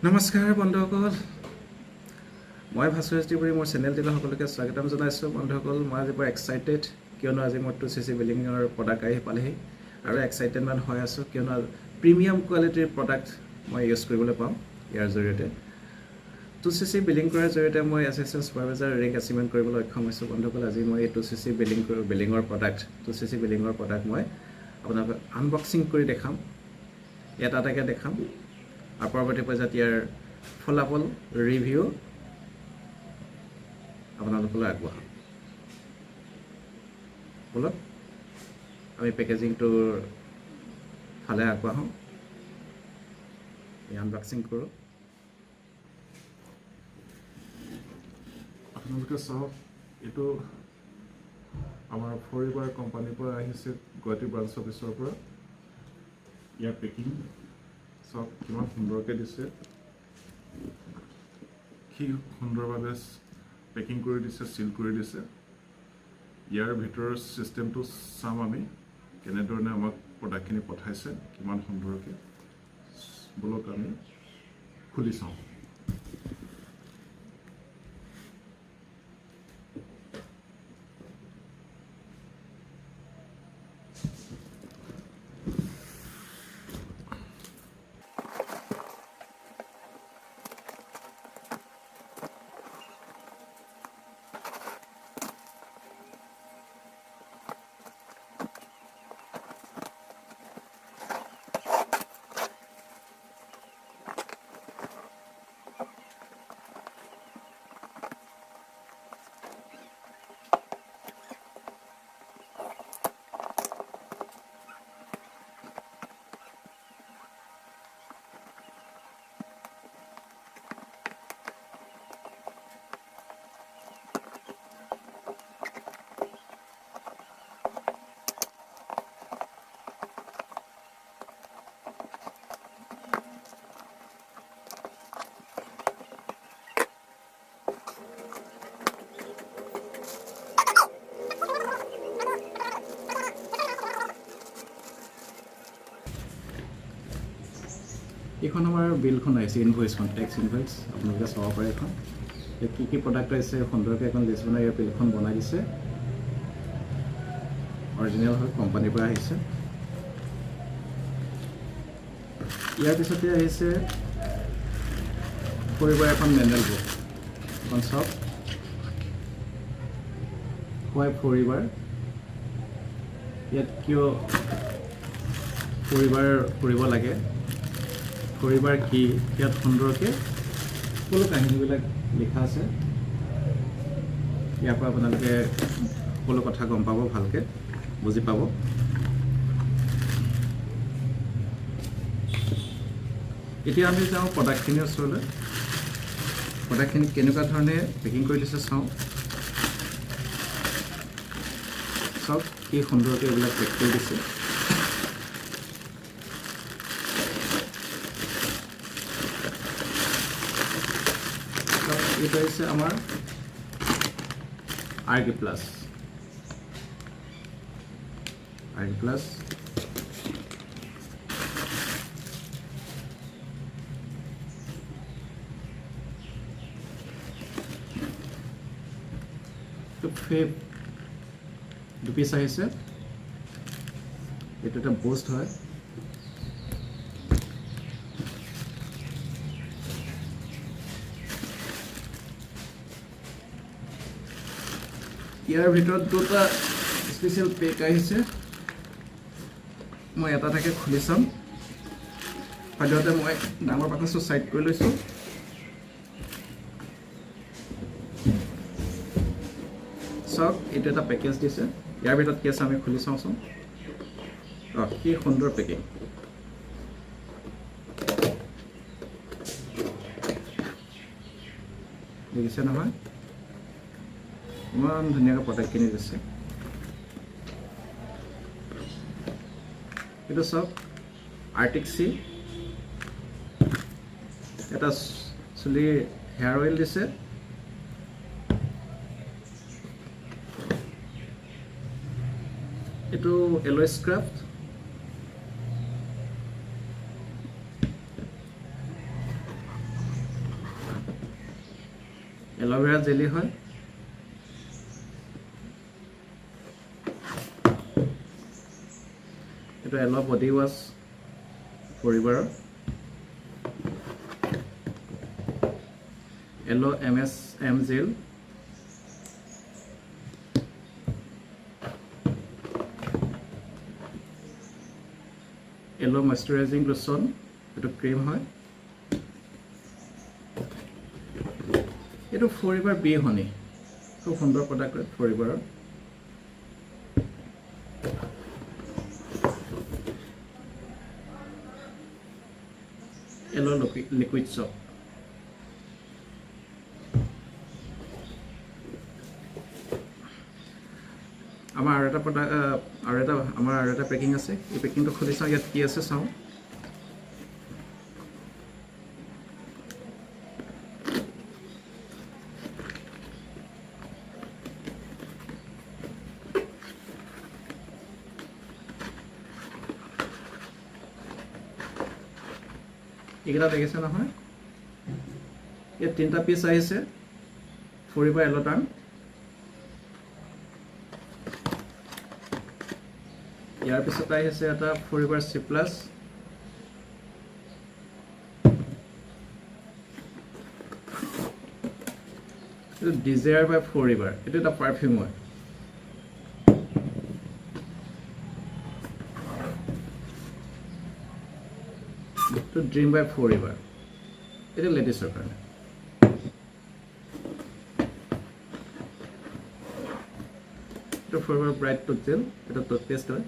নমস্কাৰ বন্ধুসকল, মই ভাস্কৰ ত্ৰিপুৰী মোৰ চেনেলটিলৈ সকলোকে স্বাগতম জনাইছোঁ। বন্ধুসকল, মই আজি বৰ এক্সাইটেড কিয়নো আজি মোৰ 2cc বিল্ডিঙৰ প্ৰডাক্ট আহি পালেহি আৰু এক্সাইটেডমান হৈ আছোঁ কিয়নো প্ৰিমিয়াম কোৱালিটিৰ প্ৰডাক্ট মই ইউজ কৰিবলৈ পাম। ইয়াৰ জৰিয়তে 2cc বিল্ডিং কৰাৰ জৰিয়তে মই এছিষ্টেণ্ট ছুপাৰভাইজাৰ ৰেংক এচিভমেণ্ট কৰিবলৈ সক্ষম হৈছোঁ। বন্ধুসকল, আজি মই এই 2cc বিল্ডিঙৰ প্ৰডাক্ট মই আপোনালোকক আনবক্সিং কৰি দেখাম, এটা এটাকৈ দেখাম আৰু পৰৱৰ্তী পৰ্যায়ত ইয়াৰ ফলাফল ৰিভিউ আপোনালোকলৈ আগবঢ়াম। বলক আমি পেকেজিংটোৰ ফালে আগবাঢ়োঁ, আনবক্সিং কৰোঁ। আপোনালোকে চাওক, এইটো আমাৰ ফৰিবাৰ কোম্পানীৰ পৰা আহিছে, গুৱাহাটী ব্ৰাঞ্চ অফিচৰ পৰা। ইয়াৰ পেকিং চাওক কিমান সুন্দৰকৈ দিছে, কি সুন্দৰভাৱে পেকিং কৰি দিছে, চিল কৰি দিছে। ইয়াৰ ভিতৰৰ ছিষ্টেমটো চাম আমি, কেনেধৰণে আমাক প্ৰডাক্টখিনি পঠাইছে, কিমান সুন্দৰকৈ। বলক আমি খুলি চাওঁ। এইখন আমাৰ বিলখন আহিছে, ইনভইচখন, টেক্স ইনভইচ। আপোনালোকে চাব পাৰে এখন, কি প্ৰডাক্ট আহিছে সুন্দৰকৈ এখন লিষ্ট বনাই ইয়াৰ বিলখন বনাই দিছে। অৰিজিনেল হয়, কোম্পানীৰ পৰা আহিছে। ইয়াৰ পিছতে আহিছে ফৰিবাৰ এখন মেনুৱেল বুক, এখন চাওক, হোৱাই ফৰিবাৰ। ইয়াত কিয় ফৰিবাৰ কৰিব লাগে, ফৰিবাৰ কি, ইয়াত সুন্দৰকৈ সকলো কাহিনীবিলাক লিখা আছে। ইয়াৰ পৰা আপোনালোকে সকলো কথা গম পাব, ভালকৈ বুজি পাব। এতিয়া আমি যাওঁ প্ৰডাক্টখিনিৰ ওচৰলৈ। প্ৰডাক্টখিনি কেনেকুৱা ধৰণে পেকিং কৰি দিছে চাওঁ। চাওক কি সুন্দৰকৈ এইবিলাক পেক কৰি দিছে। এটা হৈছে আমাৰ RK প্লাছ। দুপিচ আহিছে। এইটো এটা বুষ্ট হয়। ইয়াৰ ভিতৰত দুটা স্পেচিয়েল পেক আহিছে। মই এটা এটাকৈ খুলি চাম। সদ্যহতে মই ডাঙৰ বাকচটো ছাইড কৰি লৈছোঁ। চাওক, এইটো এটা পেকেজ দিছে। ইয়াৰ ভিতৰত কি আছে আমি খুলি চাওঁচোন। কি সুন্দৰ পেকিং। দেখিছে নহয়, ইমান ধুনীয়াকৈ প্ৰডাক্টখিনি দিছে। এইটো চাওক, আৰ্টিক চি, এটা চুলিৰ হেয়াৰ অইল দিছে। এইটো এল'ইছ ক্ৰাফ্ট। এল'ভেৰা জেলি হয়। এইটো এল' বডি ৱাছ পৰিবাৰৰ। Aloe' MSM gel, aloe' moisturising lotion, এইটো ক্ৰীম হয়। এইটো ফৰিবাৰ বি হনি, খুব সুন্দৰ প্ৰডাক্ট হয় ফৰিবাৰৰ। এল' লিকুইড চপ, আমাৰ আৰু এটা প্ৰডাক্ট আমাৰ আৰু এটা পেকিং আছে। এই পেকিংটো খুলি চাওঁ ইয়াত কি আছে চাওঁ। এইকেইটা দেখিছে নহয়, ইয়াত 3টা পিচ আহিছে ফৰিবাৰ এল'টাৰ্ম। ইয়াৰ পিছত আহিছে এটা ফৰিবাৰ C+, এইটো ডিজায়াৰ বাই ফৰিবাৰ, এইটো এটা পাৰফিউম হয়। এইটো ড্ৰিম বাই ফৰিবাৰ, এইটো লেডিছৰ কাৰণে। এইটো ফৰিবাৰ ব্ৰাইট টুথ জেল, এইটো টুথপেষ্ট হয়।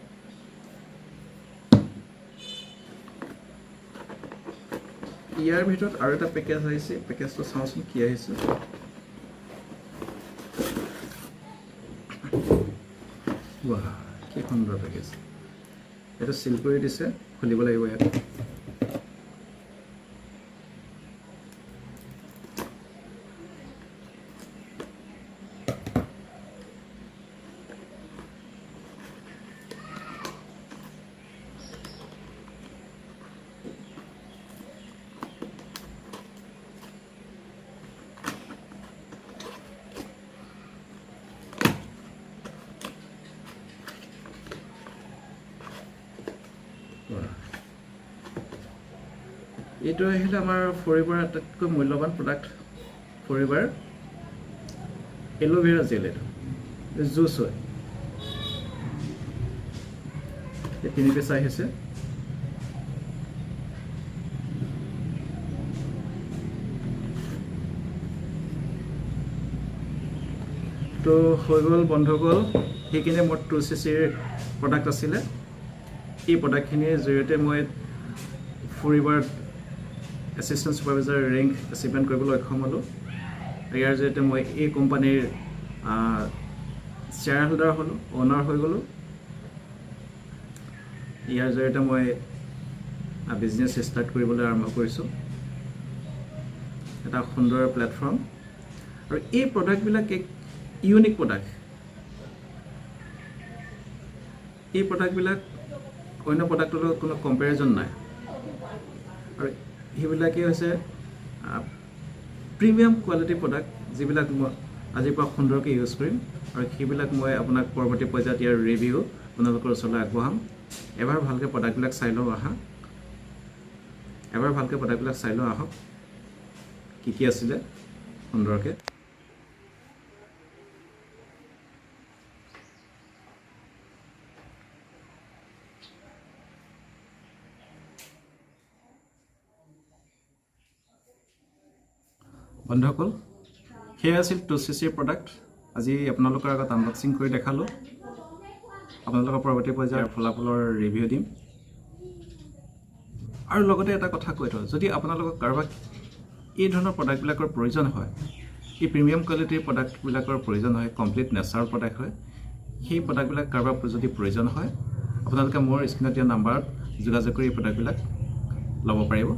ইয়াৰ ভিতৰত আৰু এটা পেকেজ আহিছে, পেকেজটো চাওঁচোন কি আহিছে। বাহ, কি সুন্দৰ পেকেজ। এইটো চিল কৰি দিছে, খুলিব লাগিব ইয়াত। এইটো আহিলে আমাৰ ফৰিবাৰ আটাইতকৈ মূল্যৱান প্ৰডাক্ট, ফৰিবাৰ এল'ভেৰা জেল। এইটো জুচ হয়। এই 3 পিচ আহিছে। তো হৈ গ'ল বন্ধুসকল, সেইখিনি মোৰ 2cc প্ৰডাক্ট আছিলে। এই প্ৰডাক্টখিনিৰ জৰিয়তে মই ফৰিবাৰ এছিষ্টেণ্ট ছুপাৰভাইজাৰ ৰেংক এচিভমেণ্ট কৰিবলৈ সক্ষম হ'লোঁ। ইয়াৰ জৰিয়তে মই এই কোম্পানীৰ শ্বেয়াৰ হোল্ডাৰ হ'লোঁ, অ'নাৰ হৈ গ'লোঁ। ইয়াৰ জৰিয়তে মই বিজনেছ ষ্টাৰ্ট কৰিবলৈ আৰম্ভ কৰিছোঁ। এটা সুন্দৰ প্লেটফৰ্ম, আৰু এই প্ৰডাক্টবিলাক এক ইউনিক প্ৰডাক্ট। এই প্ৰডাক্টবিলাক অন্য প্ৰডাক্টৰ লগত কোনো কম্পেৰিজন নাই, আৰু সেইবিলাকেই হৈছে প্ৰিমিয়াম কোৱালিটি প্ৰডাক্ট, যিবিলাক মই আজিৰ পৰা সুন্দৰকৈ ইউজ কৰিম, আৰু সেইবিলাক মই আপোনাক পৰৱৰ্তী পৰ্যায়ত ইয়াৰ ৰিভিউ আপোনালোকৰ ওচৰলৈ আগবঢ়াম। এবাৰ ভালকৈ প্ৰডাক্টবিলাক চাই লওঁ আহক, কি আছিলে সুন্দৰকৈ। বন্ধুসকল, সেয়া আছিল 2cc প্ৰডাক্ট। আজি আপোনালোকৰ আগত আনবক্সিং কৰি দেখালোঁ। আপোনালোকৰ পৰৱৰ্তী পৰ্যায়ৰ ফলাফলৰ ৰিভিউ দিম। আৰু লগতে এটা কথা কৈ থওঁ, যদি আপোনালোকক কাৰোবাক এই ধৰণৰ প্ৰডাক্টবিলাকৰ প্ৰয়োজন হয়, এই প্ৰিমিয়াম কোৱালিটিৰ প্ৰডাক্টবিলাকৰ প্ৰয়োজন হয়, কমপ্লিট নেচাৰেল প্ৰডাক্ট হয়, সেই প্ৰডাক্টবিলাক কাৰোবাৰ যদি প্ৰয়োজন হয়, আপোনালোকে মোৰ স্ক্ৰীণত দিয়া নাম্বাৰত যোগাযোগ কৰি এই প্ৰডাক্টবিলাক ল'ব পাৰিব।